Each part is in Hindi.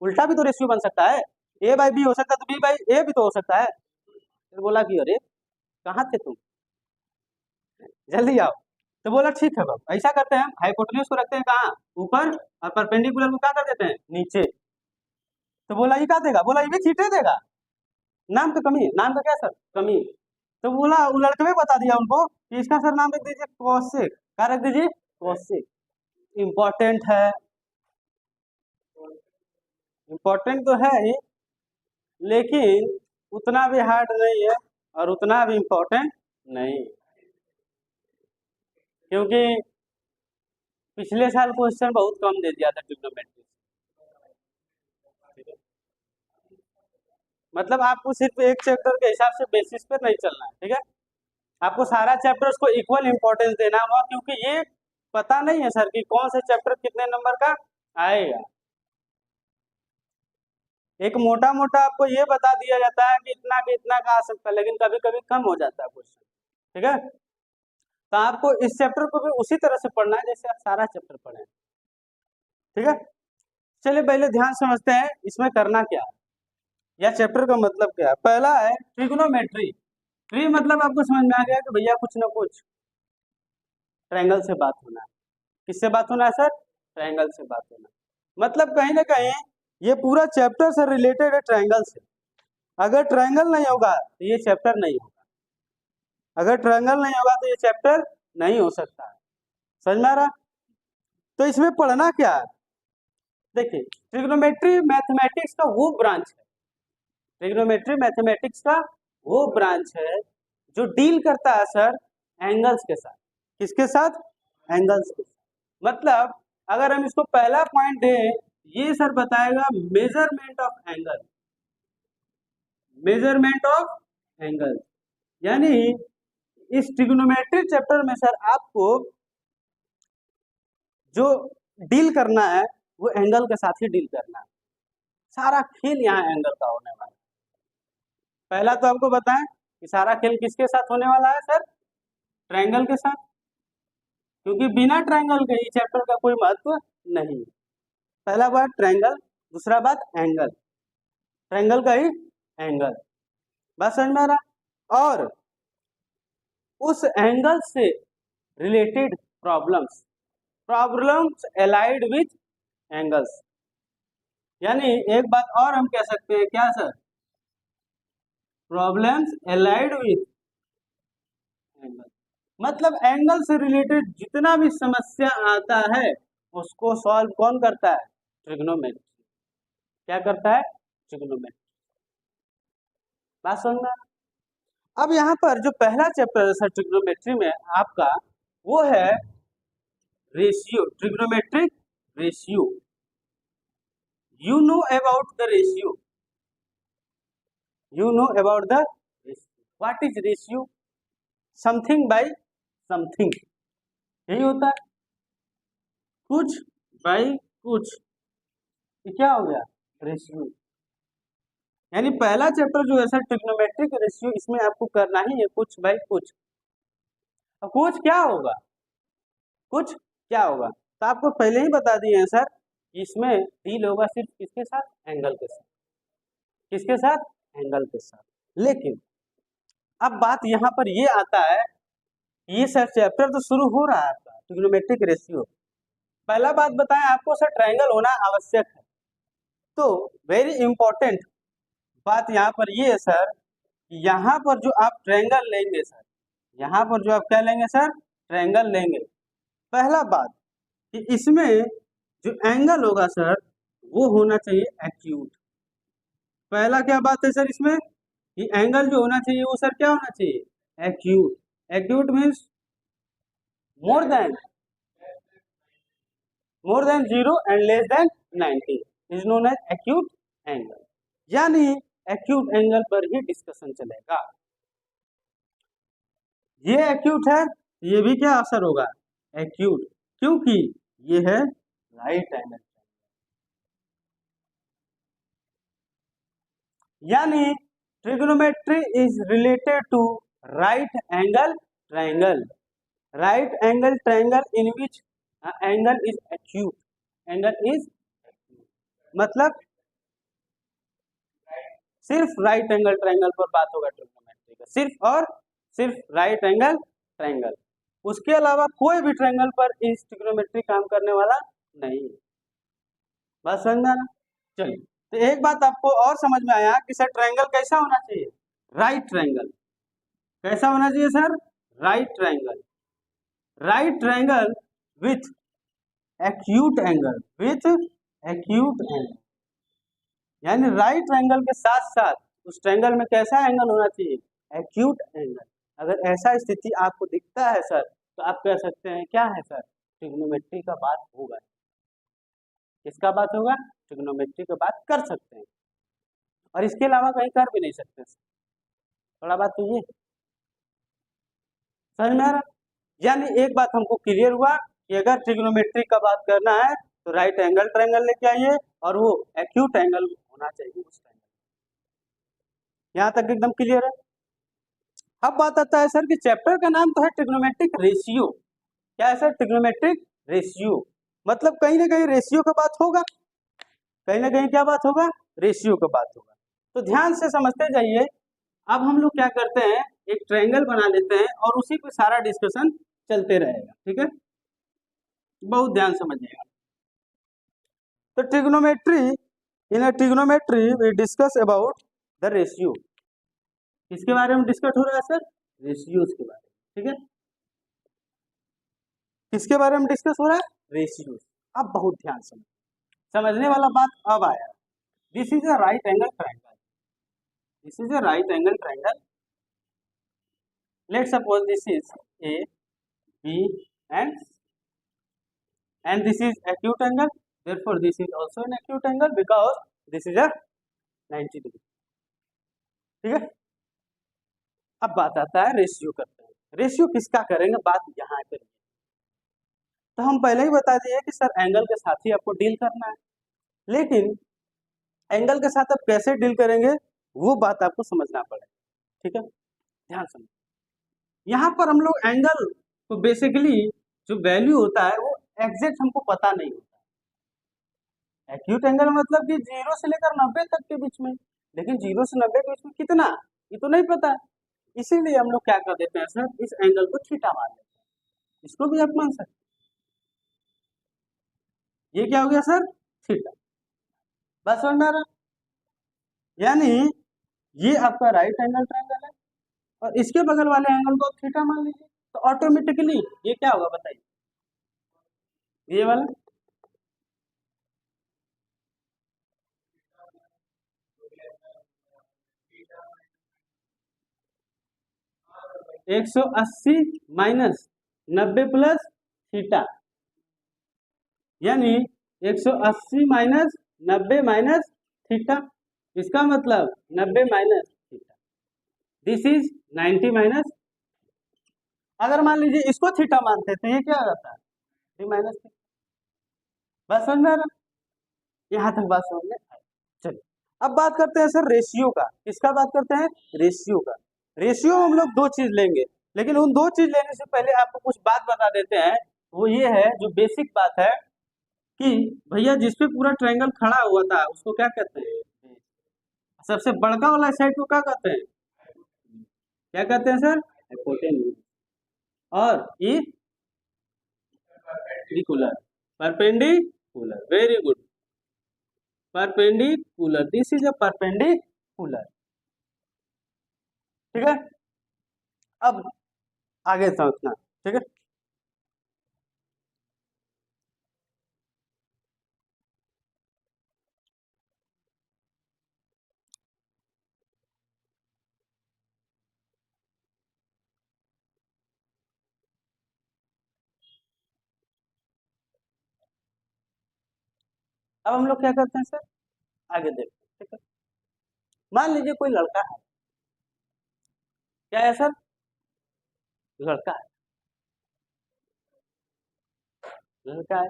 उल्टा भी तो रेशियो बन सकता है, ए बाई बी हो सकता है तो बी बाई ए भी तो हो सकता है। फिर बोला कि अरे कहाँ थे तुम, जल्दी आओ। तो बोला ठीक है बाबू, ऐसा करते हैं, हाइपोटेन्यूज को रखते हैं कहाँ, ऊपर, और परपेंडिकुलर को क्या कर देते हैं, नीचे। तो बोला ये क्या देगा, बोला ये भी थीटे देगा, नाम का कमी, नाम का क्या सर, कमी। तो बोला वो लड़के ने बता दिया उनको कि इसका सर नाम रख दीजिए कौशिक, क्या रख दीजिए, कौशिक। इम्पोर्टेंट है, इम्पोर्टेंट तो है ही, लेकिन उतना भी हार्ड नहीं है और उतना भी इम्पोर्टेंट नहीं, क्योंकि पिछले साल क्वेश्चन बहुत कम दे दिया था ट्रिग्नोमेट्री। मतलब आपको सिर्फ एक चैप्टर के हिसाब से बेसिस पर नहीं चलना है, ठीक है, आपको सारा चैप्टर्स को इक्वल इंपॉर्टेंस देना होगा, क्योंकि ये पता नहीं है सर कि कौन से चैप्टर कितने नंबर का आएगा। एक मोटा मोटा आपको ये बता दिया जाता है कि इतना का आ सकता है, लेकिन कभी कभी कम हो जाता है क्वेश्चन, ठीक है। तो आपको इस चैप्टर को भी उसी तरह से पढ़ना है जैसे आप सारा चैप्टर पढ़े, ठीक है। चलिए पहले ध्यान समझते हैं इसमें करना क्या है, या चैप्टर का मतलब क्या है। पहला है ट्रिग्नोमेट्री। ट्री मतलब आपको समझ में आ गया कि भैया कुछ ना कुछ ट्रायंगल से बात होना है। किससे बात होना है सर, ट्रायंगल से बात होना है। मतलब कहीं ना कहीं ये पूरा चैप्टर से रिलेटेड है ट्रायंगल से। अगर ट्रायंगल नहीं होगा तो ये चैप्टर नहीं होगा, अगर ट्रायंगल नहीं होगा तो ये चैप्टर नहीं हो सकता है, समझ में आ रहा। तो इसमें पढ़ना क्या है, देखिए ट्रिग्नोमेट्री मैथमेटिक्स का वो ब्रांच है, ट्रिग्नोमेट्री मैथमेटिक्स का वो ब्रांच है जो डील करता है सर एंगल्स के साथ। किसके साथ, एंगल्स के साथ। मतलब अगर हम इसको पहला पॉइंट दें, ये सर बताएगा measurement of angle, measurement of angle. यानी इस ट्रिग्नोमेट्री चैप्टर में सर आपको जो डील करना है वो एंगल के साथ ही डील करना है, सारा खेल यहाँ एंगल का होने वाला है। पहला तो आपको बताएं कि सारा खेल किसके साथ होने वाला है सर, ट्रायंगल के साथ, क्योंकि बिना ट्रायंगल के ही चैप्टर का कोई महत्व नहीं। पहला बात ट्रायंगल, दूसरा बात एंगल, ट्रायंगल का ही एंगल, बात समझ में आ रहा। और उस एंगल से related problems, problems allied with angles. यानी एक बात और हम कह सकते हैं क्या sir, problems allied with angle. मतलब एंगल से रिलेटेड जितना भी समस्या आता है उसको सॉल्व कौन करता है, ट्रिग्नोमेट्री। क्या करता है, ट्रिग्नोमेट्री, बात समझ में। अब यहाँ पर जो पहला चैप्टर है सर ट्रिग्नोमेट्री में आपका, वो है ratio, trigonometric ratio. You know about the ratio, you know about the ratio. What is ratio, something bye something, यही होता है, कुछ बाय कुछ, क्या हो गया, रेशियो। यानी पहला चैप्टर जो है सर ट्रिग्नोमेट्रिक रेशियो, इसमें आपको करना ही है कुछ बाय कुछ। अब कुछ क्या होगा, कुछ क्या होगा, तो आपको पहले ही बता दिए हैं सर, इसमें डील होगा सिर्फ किसके साथ, एंगल के साथ, किसके साथ, एंगल के साथ। लेकिन अब बात यहाँ पर ये आता है, ये सर चैप्टर तो शुरू हो रहा है आपका ट्रिग्नोमेट्रिक रेशियो। पहला बात बताएं आपको सर, ट्रायंगल होना आवश्यक है। तो वेरी इंपॉर्टेंट बात यहाँ पर ये है सर, यहाँ पर जो आप ट्रायंगल लेंगे सर, यहाँ पर जो आप क्या लेंगे सर, ट्रायंगल लेंगे। पहला बात कि इसमें जो एंगल होगा सर वो होना चाहिए एक्यूट। पहला क्या बात है सर इसमें, कि एंगल जो होना चाहिए वो सर क्या होना चाहिए, acute. Acute means more than 0 and less than 90 is known as acute angle. यानी एक्यूट एंगल पर ही डिस्कशन चलेगा। ये एक्यूट है, ये भी क्या असर होगा, एक्यूट, क्योंकि ये है राइट एंगल। यानी trigonometry is related to right angle triangle, right angle triangle in which angle is acute, angle is, मतलब सिर्फ राइट एंगल ट्रायंगल पर बात होगा ट्रिग्नोमेट्री का, सिर्फ और सिर्फ राइट एंगल ट्रायंगल। उसके अलावा कोई भी ट्रायंगल पर इस ट्रिग्नोमेट्री काम करने वाला नहीं है। बात समझ में आना? चलिए, तो एक बात आपको और समझ में आया कि सर ट्रायंगल कैसा होना चाहिए? Right triangle. कैसा होना चाहिए sir? Right triangle. Right triangle with acute angle, with acute angle, यानी राइट एंगल के साथ साथ उस ट्रायंगल में कैसा एंगल होना चाहिए? Acute angle. अगर ऐसा स्थिति आपको दिखता है सर, तो आप कह सकते हैं क्या है सर? ट्रिग्नोमेट्री का बात होगा। किसका बात होगा? ट्रिग्नोमेट्री का बात कर सकते हैं, और इसके अलावा कहीं कर भी नहीं सकते। थोड़ा बात तो ये समझ में आ रहा? यानी एक बात हमको क्लियर हुआ कि अगर ट्रिग्नोमेट्री का बात करना है तो राइट एंगल ट्रायंगल लेके आइए, और वो एक्यूट एंगल होना चाहिए उस ट्रायंगल। यहाँ तक एकदम क्लियर है? अब बात आता है सर कि चैप्टर का नाम तो है ट्रिग्नोमेट्रिक रेशियो। क्या है सर? Trigonometric ratio. मतलब कहीं ना कहीं रेशियो का बात होगा, कहीं ना कहीं क्या बात होगा? रेशियो का बात होगा। तो ध्यान से समझते जाइए। अब हम लोग क्या करते हैं, एक ट्रायंगल बना लेते हैं और उसी पे सारा डिस्कशन चलते रहेगा, ठीक है? बहुत ध्यान समझिएगा। तो trigonometry, in a trigonometry we discuss about the ratio. किसके बारे में डिस्कस हो रहा है सर? रेशियोज के बारे में, ठीक है? किसके बारे में डिस्कस हो रहा है? रेशियोज। अब बहुत ध्यान समझने वाला बात अब आया। This is a right angle triangle, this is a right angle triangle. Let's suppose this is A B and this is acute angle, therefore this is also an acute angle because this is a 90 degree, ठीक है? अब बात आता है रेशियो करते हैं। रेशियो किसका करेंगे, बात यहाँ करेंगे। तो हम पहले ही बता दिए कि सर एंगल के साथ ही आपको डील करना है, लेकिन एंगल के साथ आप कैसे डील करेंगे वो बात आपको समझना पड़ेगा, ठीक है? ध्यान समझ। यहाँ पर हम लोग एंगल तो बेसिकली जो वैल्यू होता है वो एग्जैक्ट हमको पता नहीं होता। एक्यूट एंगल मतलब कि 0 से लेकर 90 तक के बीच में, लेकिन 0 से 90 के बीच में कितना, ये तो नहीं पता। इसीलिए हम लोग क्या कर देते हैं सर, इस एंगल को थीटा मान लेते हैं। इसको भी आप मान सकते हैं। ये क्या हो गया सर? थीटा। बस समझ में आ रहा? यानी ये आपका राइट एंगल ट्रायंगल है और इसके बगल वाले एंगल को थीटा मान लीजिए, तो ऑटोमेटिकली ये क्या होगा बताइए? ये वाला 180 माइनस 90 प्लस थीटा, यानी 180 माइनस 90 माइनस थीटा। इसका मतलब 90 minus theta, this is 90 minus. अगर मान लीजिए इसको थीटा मानते तो ये क्या हो जाता है? 3 माइनस थीटा। बस समझ में आ रहा? यहाँ तक बात समझ में आई। चलिए, अब बात करते हैं सर रेशियो का। किसका बात करते हैं? रेशियो का। रेशियो हम लोग दो चीज लेंगे, लेकिन उन दो चीज लेने से पहले आपको कुछ बात बता देते हैं। वो ये है, जो बेसिक बात है कि भैया जिस पे पूरा ट्रायंगल खड़ा हुआ था उसको क्या कहते हैं? सबसे बड़का वाला साइड को क्या कहते हैं? क्या कहते हैं सर? हाइपोटेन्यूज। और ये perpendicular, perpendicular, very good, perpendicular, this is a perpendicular, ठीक है? अब आगे समझना, ठीक है? अब हम लोग क्या करते हैं सर, आगे देखते हैं, ठीक है? मान लीजिए कोई लड़का है, क्या है सर? लड़का है, लड़का है,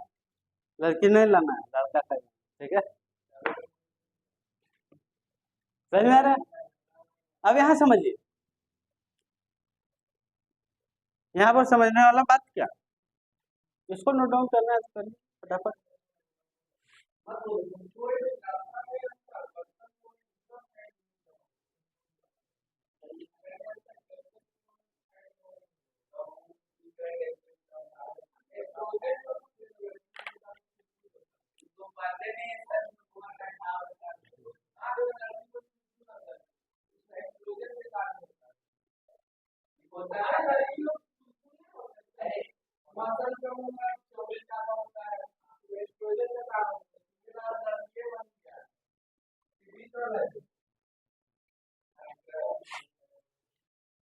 लड़की नहीं लाना है, लड़का है, ठीक है? समझ में आ रहा है? अब यहाँ समझिए, यहाँ पर समझने वाला बात क्या, इसको नोट डाउन करना है तो करिए फटाफट।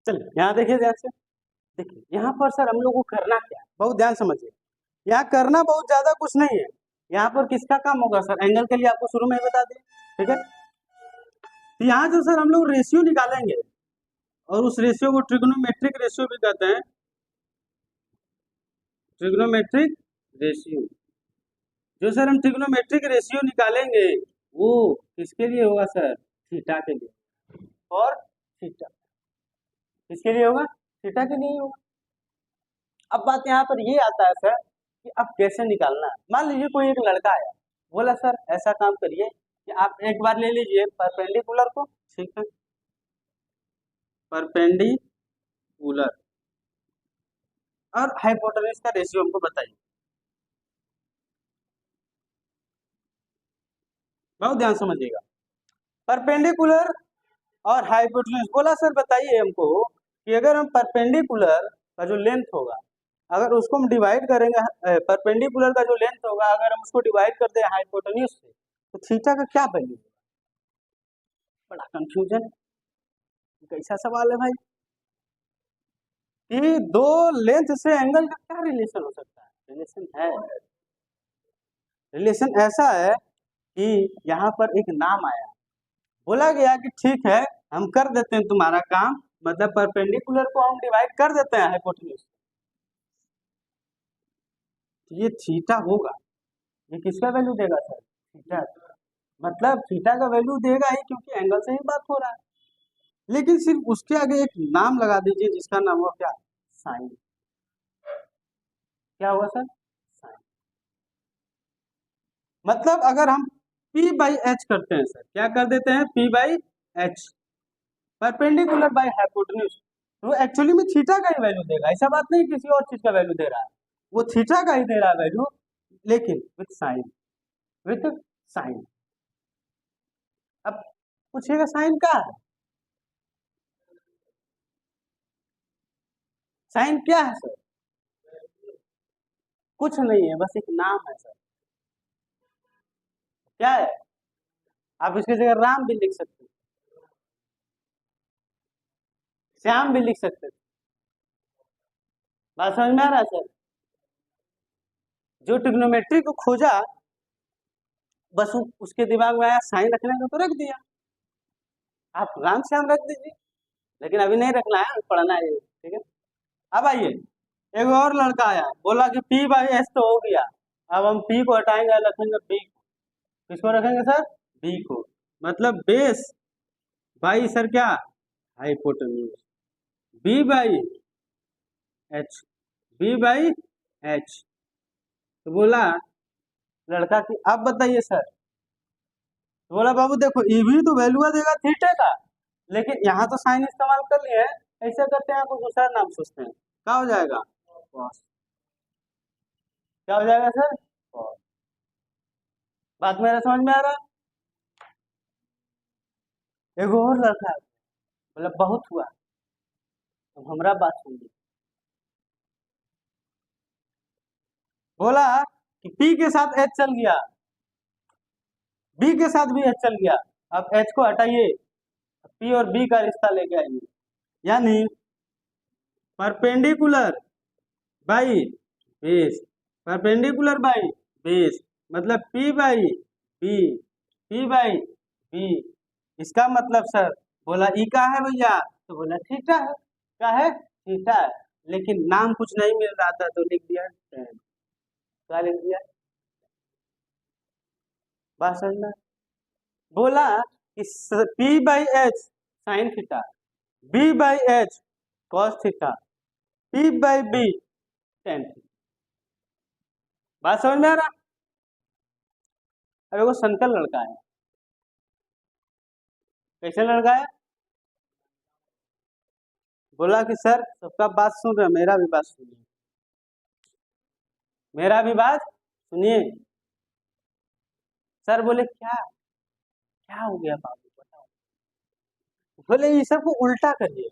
चलिए यहाँ देखिए ध्यान से। देखिए यहाँ पर सर हम लोग को करना क्या है, बहुत ध्यान समझिए। यहाँ करना बहुत ज्यादा कुछ नहीं है। यहाँ पर किसका काम होगा सर, एंगल के लिए आपको शुरू में ही बता दिए, ठीक है। तो यहाँ जो सर हम लोग रेशियो निकालेंगे, और उस रेशियो को ट्रिग्नोमेट्रिक रेशियो भी कहते हैं। ट्रिग्नोमेट्रिक रेशियो, जो सर हम ट्रिग्नोमेट्रिक रेशियो निकालेंगे वो किसके लिए होगा सर, थीटा के लिए। और थीटा किसके लिए होगा, थीटा के लिए होगा। अब बात यहाँ पर ये आता है सर कि अब कैसे निकालना है। मान लीजिए कोई एक लड़का आया, बोला सर ऐसा काम करिए कि आप एक बार ले लीजिए परपेंडिकुलर को, ठीक है, परपेंडिकुलर, और हाइपोटेन्यूज का रेशियो हमको बताइए। बहुत ध्यान समझिएगा। परपेंडिकुलर और हाइपोटेन्यूज, बोला सर बताइए हमको कि अगर हम परपेंडिकुलर का जो लेंथ होगा, अगर उसको हम डिवाइड करेंगे, परपेंडिकुलर का जो लेंथ होगा अगर हम उसको डिवाइड कर दें हाइपोटेन्यूज से, तो थीटा का क्या वैल्यू होगा। बड़ा कंफ्यूजन, कैसा सवाल है भाई कि दो लेंथ से एंगल का क्या रिलेशन हो सकता है। रिलेशन है, रिलेशन ऐसा है कि यहाँ पर एक नाम आया, बोला गया कि ठीक है हम कर देते हैं तुम्हारा काम, मतलब परपेंडिकुलर को हम डिवाइड कर देते हैं हाइपोटेन्यूज। ये थीटा होगा, ये किसका वैल्यू देगा सर, थीटा। मतलब थीटा का वैल्यू देगा ही, क्योंकि एंगल से ही बात हो रहा है। लेकिन सिर्फ उसके आगे एक नाम लगा दीजिए जिसका नाम हुआ क्या, साइन। क्या हुआ सर, साइन। मतलब अगर हम P बाई एच करते हैं सर, क्या कर देते हैं, P by H, perpendicular by hypotenuse, तो एक्चुअली में थीटा का ही वैल्यू देगा। ऐसा बात नहीं किसी और चीज का वैल्यू दे रहा है, वो थीटा का ही दे रहा है वैल्यू, लेकिन विथ साइन, विथ साइन। अब पूछिएगा साइन क्या है, साइन क्या है सर, कुछ नहीं है, बस एक नाम है सर। क्या है, आप इसकी जगह राम भी लिख सकते हैं, श्याम भी लिख सकते हैं। बात समझ में आ रहा है सर, जो ट्रिग्नोमेट्री को खोजा बस उसके दिमाग में आया साइन रखने का, तो रख दिया। आप राम श्याम रख दीजिए, लेकिन अभी नहीं रखना है, पढ़ना है, ठीक है। अब आइए, एक और लड़का आया, बोला कि P बाई एस तो हो गया, अब हम P को हटाएंगे, रखेंगे B को। किसको रखेंगे सर, B को। मतलब बेस बाई सर क्या, hypotenuse, B by H, B by H. तो बोला लड़का कि आप बताइए सर, तो बोला बाबू देखो ये भी तो वैल्यू देगा थीटा का, लेकिन यहाँ तो साइन इस्तेमाल कर लिए हैं, ऐसा करते हैं कुछ दूसरा नाम सोचते हैं, क्या हो जाएगा, cos। क्या हो जाएगा सर, cos। बात मेरा समझ में आ रहा है। एक और लड़का बोला बहुत हुआ, अब हमरा बात सुनिए। बोला कि P के साथ H चल गया, B के साथ भी H चल गया, अब H को हटाइए, P और B का रिश्ता लेके आइए, यानी perpendicular by base, perpendicular by base, मतलब P by B, P by B। इसका मतलब सर, बोला ई का है भैया, तो बोला थीटा है, क्या है, थीटा है। लेकिन नाम कुछ नहीं मिल रहा था तो लिख दिया tan। क्या लिख दिया, बात समझना। बोला कि P by h sine theta, B by H cos theta, P by B tan theta. बात समझ में आ रहा। अब वो संकल लड़का है, कैसे लड़का है, बोला कि सर सबका बात सुन रहे, मेरा भी बात सुनिए, मेरा भी बात सुनिए। सर बोले क्या क्या हो गया बाबू बताओ। बोले ये सब को उल्टा करिए,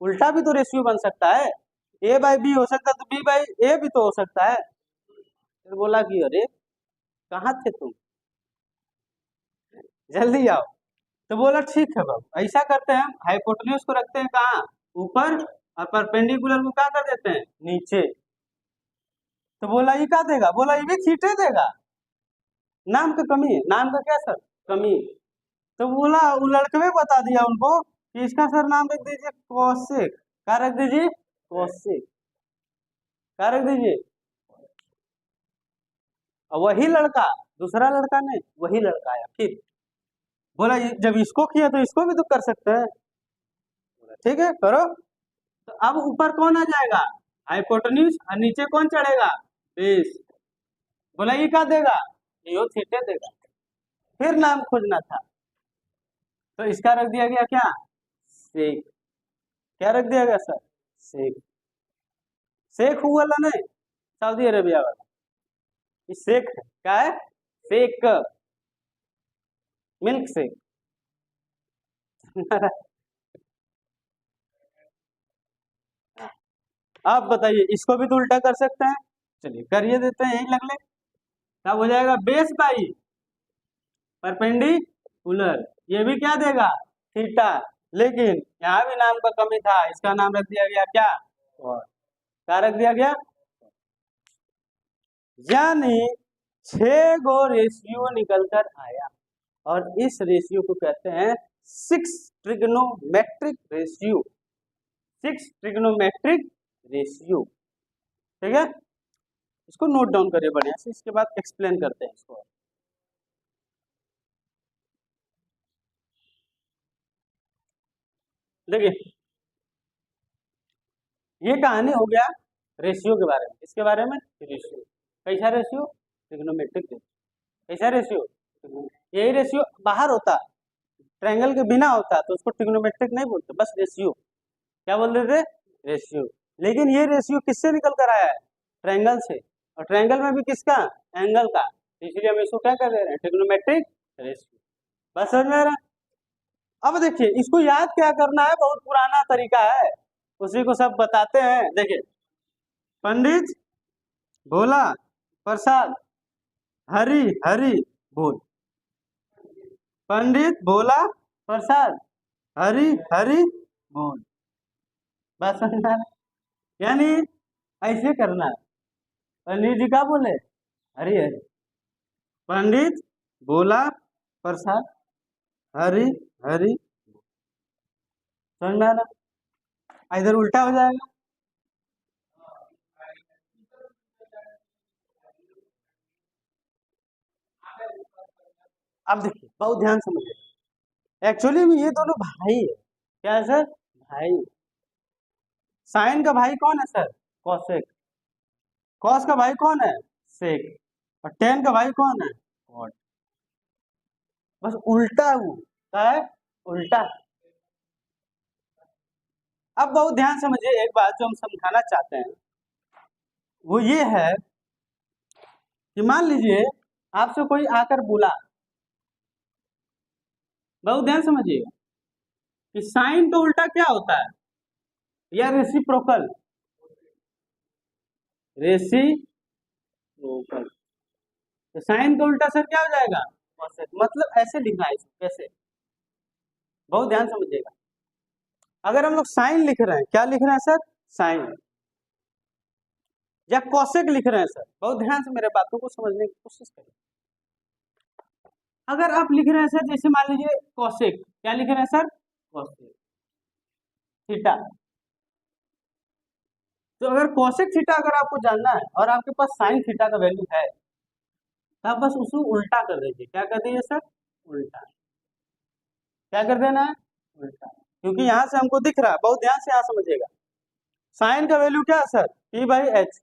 उल्टा भी तो रेशियो बन सकता है, ए बाई बी हो सकता है तो बी बाई ए भी तो हो सकता है। फिर बोला कि अरे कहाँ थे तुम, जल्दी आओ। तो बोला ठीक है बाबू, ऐसा करते हैं, हाइपोटेन्यूज को रखते हैं कहाँ, ऊपर, और परपेंडिकुलर को क्या कर देते हैं, नीचे। तो बोला ये क्या देगा, बोला ये भी थीटे देगा। नाम का कमी है, नाम का क्या सर, कमी। तो बोला वो लड़के ने बता दिया उनको कि इसका सर नाम रख दीजिए कौशिक। क्या रख दीजिए, कौशिक। क्या रख दीजिए। और वही लड़का, दूसरा लड़का नहीं, वही लड़का आया फिर बोला जब इसको किया तो इसको भी तो कर सकते हैं। ठीक है करो। तो अब ऊपर कौन आ जाएगा, हाइपोटेन्यूज, और नीचे कौन चढ़ेगा, बेस। बोला ये क्या देगा, यो थीटे देगा। फिर नाम खोजना था, तो इसका रख दिया गया क्या, सेक। क्या रख दिया गया सर, सेक। शेख वाला नहीं, सऊदी अरेबिया वाला, ये शेख है, क्या है, शेख, मिल्क शेक। आप बताइए इसको भी तो उल्टा कर सकते हैं, चलिए करिए देते हैं, यही लग ले। तब हो जाएगा बेस बाई परपेंडिकुलर, ये भी क्या देगा, थीटा। लेकिन यहाँ भी नाम का कमी था, इसका नाम रख दिया गया क्या, और क्या रख दिया गया। यानी 6 गो रेशियो निकल कर आया, और इस रेशियो को कहते हैं 6 ट्रिग्नोमेट्रिक रेशियो, 6 ट्रिग्नोमेट्रिक रेशियो। ठीक है, इसको नोट डाउन करिए बढ़िया से, इसके बाद एक्सप्लेन करते हैं इसको। देखिए ये कहानी हो गया रेशियो के बारे में, इसके बारे में रेशियो, कैसा रेशियो, ट्रिग्नोमेट्रिक रेशियो। कैसा रेशियो, यही रेशियो बाहर होता, ट्रायंगल के बिना होता तो उसको ट्रिग्नोमेट्रिक नहीं बोलते, बस रेशियो। क्या बोल रहे थे, रेशियो। लेकिन ये रेशियो किससे निकल कर आया है, ट्रायंगल से, और ट्रायंगल में भी किसका, एंगल का, इसलिए हम इसको क्या कर दे रहे हैं, ट्रिग्नोमेट्रिक रेशियो। बस समझ में आ रहा है। अब देखिए इसको याद क्या करना है, बहुत पुराना तरीका है, उसी को सब बताते हैं। देखिए पंडित भोला प्रसाद हरि हरि बोल, पंडित भोला प्रसाद हरि हरि बोल। बस समझ में आ रहा है? यानी ऐसे करना है, पंडित जी क्या बोले, हरि हरि, पंडित भोला प्रसाद हरि हरि, समझ में आ रहा, इधर उल्टा हो जाएगा। अब देखिए बहुत ध्यान समझिए, एक्चुअली में ये दोनों भाई है, क्या है सर, भाई। साइन का भाई कौन है सर, कॉसेक। कॉस का भाई कौन है, सेक। और टेन का भाई कौन है, कॉट। बस उल्टा हूँ, क्या है, उल्टा। अब बहुत ध्यान समझिए, एक बात जो हम समझाना चाहते हैं वो ये है कि मान लीजिए आपसे कोई आकर बोला, बहुत ध्यान समझिए, कि साइन का उल्टा क्या होता है, या रेसिप्रोकल, रेसिप्रोकल। तो साइन का उल्टा सर क्या हो जाएगा, कोसेक। मतलब ऐसे लिखना है इसको, कैसे, बहुत ध्यान समझिएगा। अगर हम लोग साइन लिख रहे हैं, क्या लिख रहे हैं सर, साइन, या कोसेक लिख रहे हैं सर, बहुत ध्यान से मेरे बातों को समझने की कोशिश करें। अगर आप लिख रहे हैं सर, जैसे मान लीजिए कोसेक, क्या लिख रहे हैं सर, कोसेक थीटा। तो अगर कोसेक थीटा अगर आपको जानना है और आपके पास साइन थीटा का वैल्यू है, तब बस उसको उल्टा कर दीजिए। क्या कर दीजिए सर, उल्टा। क्या कर देना है, उल्टा। क्योंकि यहाँ से हमको दिख रहा है, बहुत ध्यान से यहाँ समझिएगा, साइन का वैल्यू क्या है सर, पी बाई एच,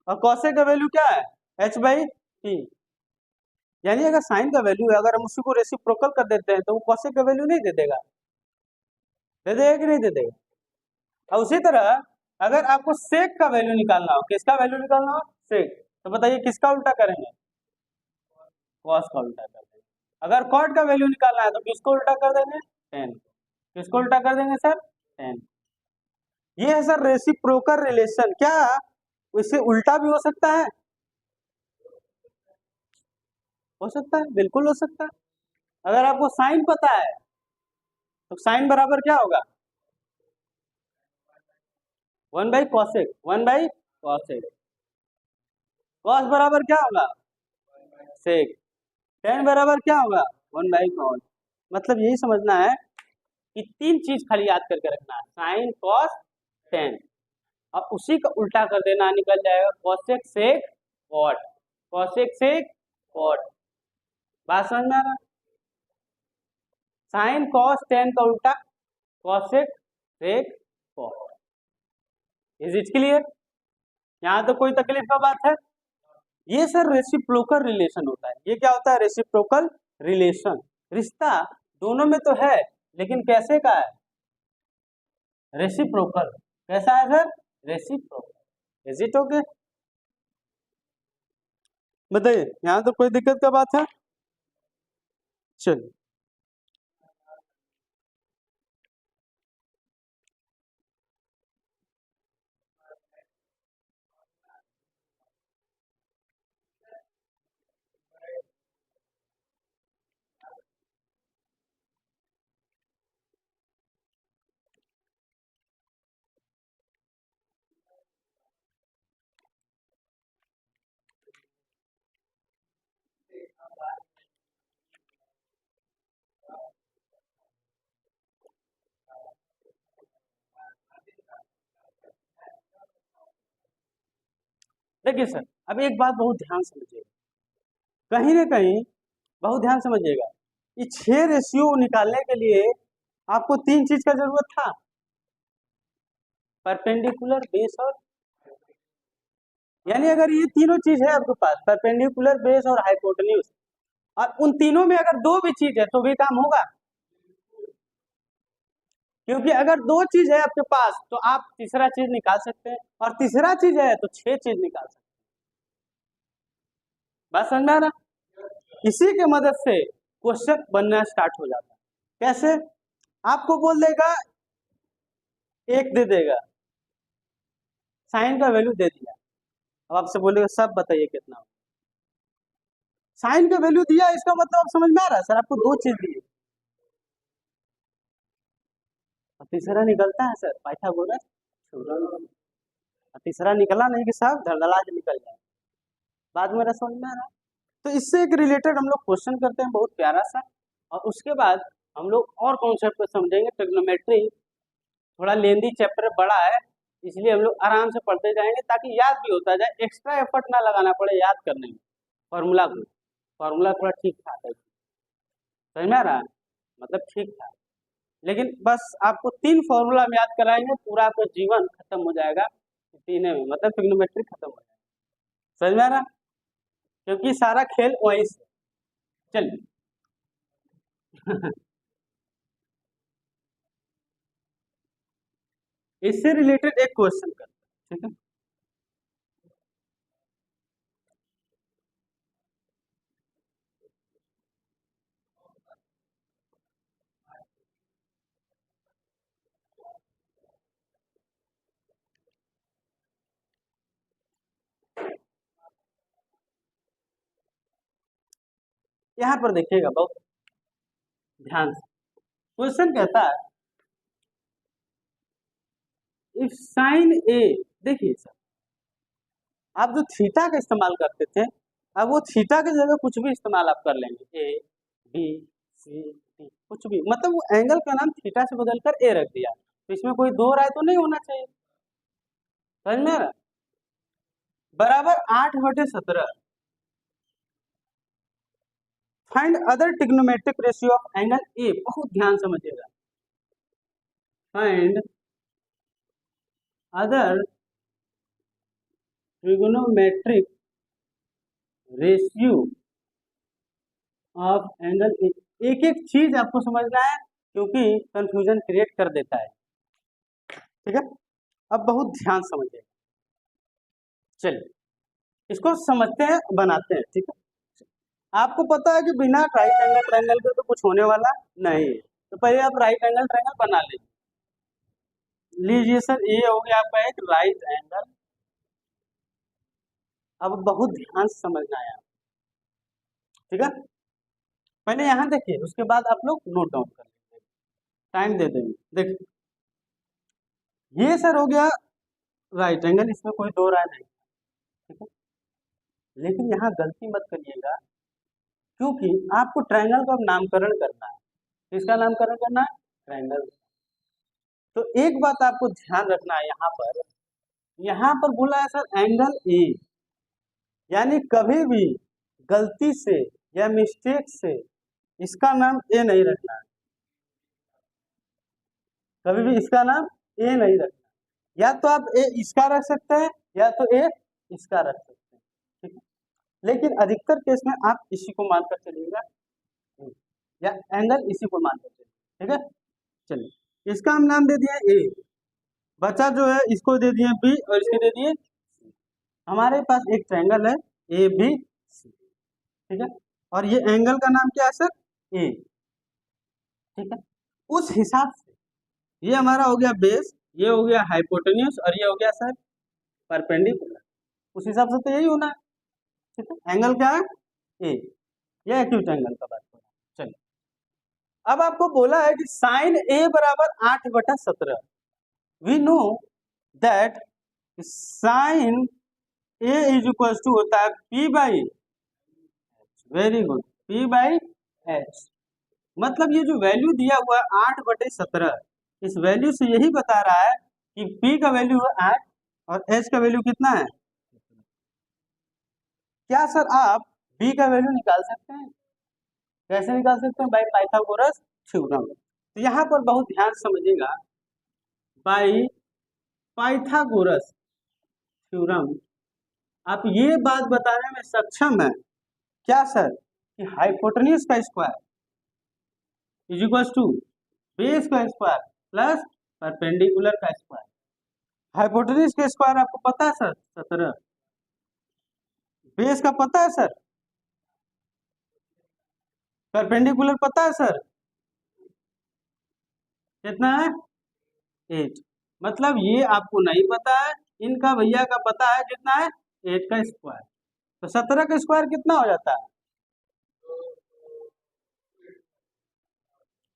और कॉसेक का वैल्यू क्या है, एच बाई पी। यानी अगर साइन का वैल्यू है, अगर हम उसी को रेसिप्रोकल कर देते हैं तो वो कॉसेक का वैल्यू नहीं दे देगा, दे देगा कि नहीं दे देगा। और उसी तरह अगर आपको सेक का वैल्यू निकालना हो, किसका वैल्यू निकालना हो, सेक, तो बताइए किसका उल्टा करेंगे, कॉस का उल्टा कर देंगे। अगर कॉट का वैल्यू निकालना है तो किसको उल्टा कर देंगे, टेन को। किसको उल्टा कर देंगे सर, टेन। ये है सर रेसिप्रोकल रिलेशन। क्या इससे उल्टा भी हो सकता है, हो सकता है, बिल्कुल हो सकता है। अगर आपको साइन पता है तो साइन बराबर क्या होगा, 1/कॉसेक, 1/कॉसेक। कॉस बराबर क्या होगा, सेक। टेन बराबर क्या होगा, 1/कॉस। मतलब यही समझना है कि तीन चीज खाली याद करके रखना है, साइन कॉस टेन, और उसी का उल्टा कर देना, निकल जाएगा cosec sec cot, cosec sec cot. बात समझ में आ रहा, साइन कॉस टेन का उल्टा cosec sec cot. Is it clear, यहाँ तो कोई तकलीफ का बात है। ये सर रेसिप्रोकल रिलेशन होता है। ये क्या होता है, रेसिप्रोकल रिलेशन। रिश्ता दोनों में तो है, लेकिन कैसे का है, रेसिप्रोकल। कैसा है sir, reciprocal. Is it okay, बताइए, यहाँ तो कोई दिक्कत का बात है। चलिए, देखिए सर, अब एक बात बहुत ध्यान समझिएगा, कहीं ना कहीं बहुत ध्यान समझिएगा। ये 6 रेशियो निकालने के लिए आपको तीन चीज का जरूरत था, परपेंडिकुलर, बेस और, यानी अगर ये तीनों चीज है आपके पास, परपेंडिकुलर, बेस और हाइपोटेन्यूज, और उन तीनों में अगर दो भी चीज है तो भी काम होगा। क्योंकि अगर दो चीज है आपके पास तो आप तीसरा चीज निकाल सकते हैं, और तीसरा चीज है तो 6 चीज निकाल सकते हैं। बात समझ में आ रहा, इसी के मदद से क्वेश्चन बनना स्टार्ट हो जाता है। कैसे, आपको बोल देगा, एक दे देगा, साइन का वैल्यू दे दिया, अब आपसे बोलेगा सब बताइए कितना हो। साइन का वैल्यू दिया, इसका मतलब आप समझ में आ रहा है सर, आपको दो चीज दी, और तीसरा निकलता है सर पाइथागोरस थ्योरम। तीसरा निकला नहीं कि साहब धड़धड़ा के निकल जाए। बाद में समझ में आ रहा है। तो इससे एक रिलेटेड हम लोग क्वेश्चन करते हैं बहुत प्यारा सा, और उसके बाद हम लोग और कॉन्सेप्ट को समझेंगे। ट्रिग्नोमेट्री थोड़ा लेंदी चैप्टर बड़ा है, इसलिए हम लोग आराम से पढ़ते जाएंगे ताकि याद भी होता जाए, एक्स्ट्रा एफर्ट ना लगाना पड़े याद करने में। फॉर्मूला को, फॉर्मूला थोड़ा ठीक ठाक है, समझ में आ रहा है, मतलब ठीक ठाक। लेकिन बस आपको 3 फॉर्मूला में याद कराएंगे, पूरा आपका जीवन खत्म हो जाएगा तीनों में, मतलब ट्रिग्नोमेट्री खत्म हो जाएगा। समझ में आ रहा, क्योंकि सारा खेल वहीं से। चलिए इससे रिलेटेड एक क्वेश्चन करते हैं, ठीक है। यहाँ पर देखिएगा बहुत ध्यान से, क्वेश्चन कहता है इफ साइन ए, देखिए सर, आप जो थीटा का इस्तेमाल करते थे, अब वो थीटा की जगह कुछ भी इस्तेमाल आप कर लेंगे, ए बी सी डी, कुछ भी, मतलब वो एंगल का नाम थीटा से बदलकर ए रख दिया, तो इसमें कोई दो राय तो नहीं होना चाहिए। समझ में आ रहा है? बराबर 8/17, find other trigonometric ratio of angle A, बहुत ध्यान समझिएगा, find other trigonometric ratio of angle A. एक एक चीज आपको समझना है, क्योंकि कंफ्यूजन क्रिएट कर देता है, ठीक है। अब बहुत ध्यान समझिए, चलिए इसको समझते हैं, बनाते हैं, ठीक है। आपको पता है कि बिना राइट एंगल ट्रायंगल के तो कुछ होने वाला नहीं है, तो पहले आप राइट एंगल ट्रायंगल बना लीजिए सर। ये हो गया आपका एक राइट एंगल। अब बहुत ध्यान से समझना है, ठीक है। पहले यहाँ देखिए, उसके बाद आप लोग नोट डाउन कर लीजिए, टाइम दे देंगे। देखिए ये सर हो गया राइट एंगल, इसमें कोई दो राय नहीं, ठीक है। लेकिन यहाँ गलती मत करिएगा, क्योंकि आपको ट्रायंगल का नामकरण करना है। किसका नामकरण करना है? ट्रायंगल। तो एक बात आपको ध्यान रखना है, यहाँ पर बोला है सर एंगल ए, यानी कभी भी गलती से या मिस्टेक से इसका नाम ए नहीं रखना है, कभी भी इसका नाम ए नहीं रखना। या तो आप ए इसका रख सकते हैं या तो ए इसका रख सकते हैं, ठीक है। लेकिन अधिकतर केस में आप इसी को मानकर चलिएगा, या एंगल इसी को मानकर चलिए, ठीक है। चलिए इसका हम नाम दे दिए ए, बचा जो है इसको दे दिए बी और इसके दे दिए। हमारे पास एक ट्रायंगल है ए बी सी, ठीक है। और ये एंगल का नाम क्या है सर? ए, ठीक है। उस हिसाब से ये हमारा हो गया बेस, ये हो गया हाइपोटेन्यूज और ये हो गया सर परपेंडिकुलर। उस हिसाब से तो यही होना है, ठीक है। एंगल क्या है? ए। ये एक्यूट एंगल का बात हो रहा है। चलिए अब आपको बोला है कि साइन ए बराबर 8/17। We know that sine A is equal to होता है P by, very good, P by H. मतलब ये जो वैल्यू दिया हुआ है 8/17, इस वैल्यू से यही बता रहा है कि P का वैल्यू है 8 और H का वैल्यू कितना है? क्या सर आप B का वैल्यू निकाल सकते हैं? कैसे निकाल सकते हैं? By Pythagoras theorem. तो यहाँ पर बहुत ध्यान समझिएगा, बाई पाइथागोरस थ्योरम आप ये बात बताने में सक्षम है क्या सर, कि हाइपोटेन्यूज का square is equal to base का स्क्वायर प्लस परपेंडिकुलर का स्क्वायर। हाइपोटेन्यूज का स्क्वायर आपको पता है सर 17, बेस का पता है सर, परपेंडिकुलर पता है सर कितना है? 8। मतलब ये आपको नहीं पता है, इनका भैया का पता है कितना है? 8 का स्क्वायर। तो 17 का स्क्वायर कितना हो जाता है?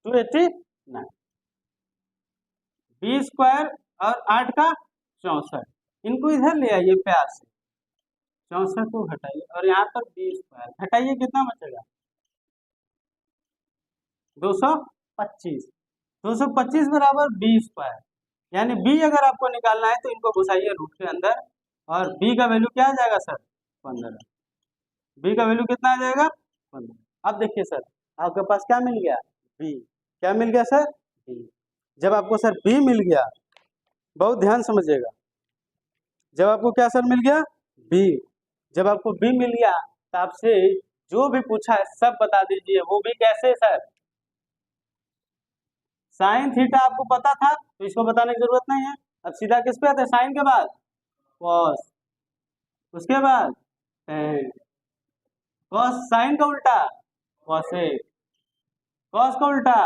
289। बी स्क्वायर और 8 का 64, इनको इधर ले आइए प्यार से, 64 को हटाइए और यहाँ पर बी स्क्वायर हटाइए, कितना बचेगा? 225। 225 बराबर बी स्क्वायर, यानी बी अगर आपको निकालना है तो इनको घुसाइए रूट के अंदर, और बी का वैल्यू क्या आ जाएगा सर? 15। बी का वैल्यू कितना आ जाएगा? 15। अब देखिए सर आपके पास क्या मिल गया? बी। क्या मिल गया सर? बी। जब आपको सर बी मिल गया, बहुत ध्यान समझिएगा, जब आपको क्या सर मिल गया? बी। जब आपको बी मिल गया तो आपसे जो भी पूछा है सब बता दीजिए, वो भी कैसे सर? साइन थीटा आपको पता था तो इसको बताने की जरूरत नहीं है। अब सीधा किस पे आते हैं? साइन के बाद कॉस, उसके बाद टेन, कॉस साइन का उल्टा कॉसेक, कॉस का उल्टा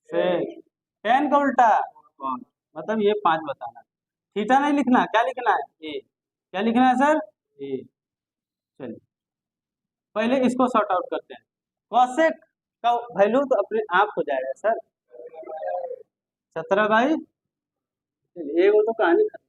सेक, टेन का उल्टा कॉस। मतलब ये 5 बताना। थीटा नहीं लिखना, क्या लिखना है? ए। क्या लिखना है सर? ए। चलिए पहले इसको सॉर्ट आउट करते हैं। कॉसेक का वैल्यू तो अपने आप हो जाएगा सर 17/, ये वो तो कहानी खत्म।